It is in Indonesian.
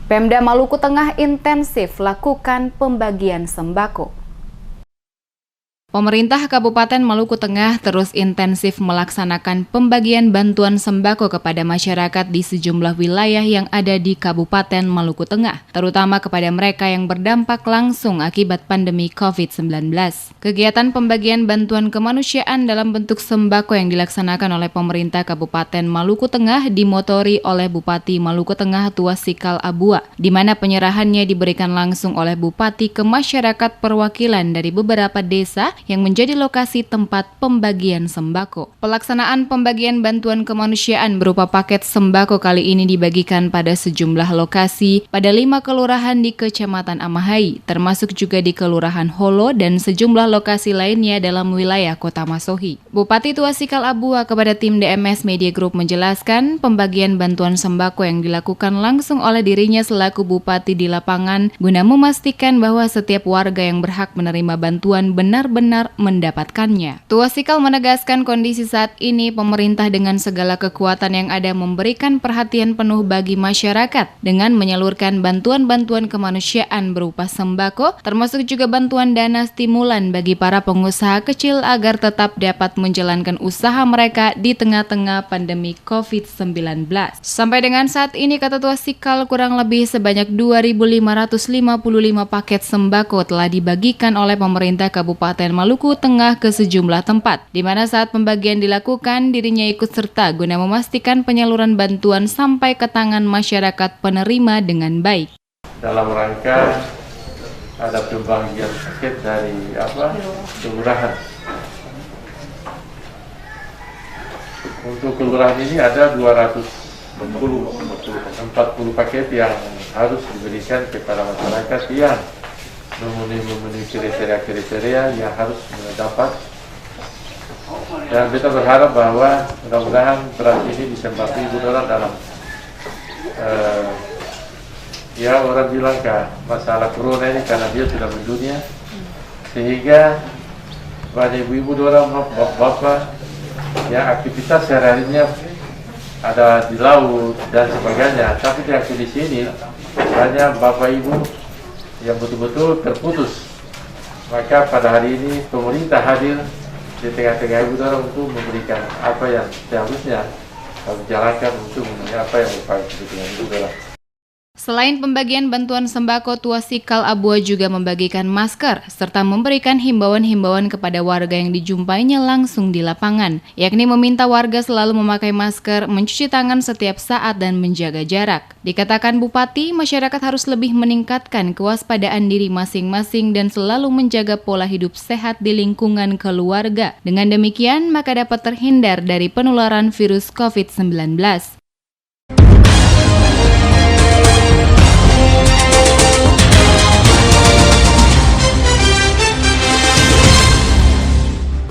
Pemda Maluku Tengah intensif lakukan pembagian sembako. Pemerintah Kabupaten Maluku Tengah terus intensif melaksanakan pembagian bantuan sembako kepada masyarakat di sejumlah wilayah yang ada di Kabupaten Maluku Tengah, terutama kepada mereka yang berdampak langsung akibat pandemi COVID-19. Kegiatan pembagian bantuan kemanusiaan dalam bentuk sembako yang dilaksanakan oleh pemerintah Kabupaten Maluku Tengah dimotori oleh Bupati Maluku Tengah Tuasikal Abua, di mana penyerahannya diberikan langsung oleh Bupati ke masyarakat perwakilan dari beberapa desa yang menjadi lokasi tempat pembagian sembako. Pelaksanaan pembagian bantuan kemanusiaan berupa paket sembako kali ini dibagikan pada sejumlah lokasi pada 5 kelurahan di Kecamatan Amahai, termasuk juga di Kelurahan Holo dan sejumlah lokasi lainnya dalam wilayah Kota Masohi. Bupati Tuasikal Abua kepada tim DMS Media Group menjelaskan pembagian bantuan sembako yang dilakukan langsung oleh dirinya selaku Bupati di lapangan guna memastikan bahwa setiap warga yang berhak menerima bantuan benar-benar mendapatkannya. Tuasikal menegaskan kondisi saat ini pemerintah dengan segala kekuatan yang ada memberikan perhatian penuh bagi masyarakat dengan menyalurkan bantuan-bantuan kemanusiaan berupa sembako, termasuk juga bantuan dana stimulan bagi para pengusaha kecil agar tetap dapat menjalankan usaha mereka di tengah-tengah pandemi COVID-19. Sampai dengan saat ini, kata Tuasikal, kurang lebih sebanyak 2.555 paket sembako telah dibagikan oleh pemerintah Kabupaten Maluku Tengah ke sejumlah tempat, di mana saat pembagian dilakukan dirinya ikut serta guna memastikan penyaluran bantuan sampai ke tangan masyarakat penerima dengan baik. Dalam rangka ada pembagian paket dari kelurahan. Untuk kelurahan ini ada 240 paket yang harus diberikan kepada masyarakat yang memenuhi kriteria yang harus mendapat, dan kita berharap bahwa mudah-mudahan beras ini bisa membantu ibu orang dalam orang bilang masalah corona ini karena dia sudah mendunia, sehingga banyak ibu-ibu orang, bapak yang aktivitas sehari-harinya ada di laut dan sebagainya, tapi yang di sini banyak bapak ibu yang betul-betul terputus. Maka pada hari ini pemerintah hadir di tengah-tengah ibu orang untuk memberikan apa yang seharusnya harus dijalankan untuk memenuhi apa yang merupakan kebutuhan ibu orang. Selain pembagian bantuan sembako, Tuasikal Abua juga membagikan masker serta memberikan himbauan-himbauan kepada warga yang dijumpainya langsung di lapangan, yakni meminta warga selalu memakai masker, mencuci tangan setiap saat dan menjaga jarak. Dikatakan Bupati, masyarakat harus lebih meningkatkan kewaspadaan diri masing-masing dan selalu menjaga pola hidup sehat di lingkungan keluarga. Dengan demikian, maka dapat terhindar dari penularan virus COVID-19.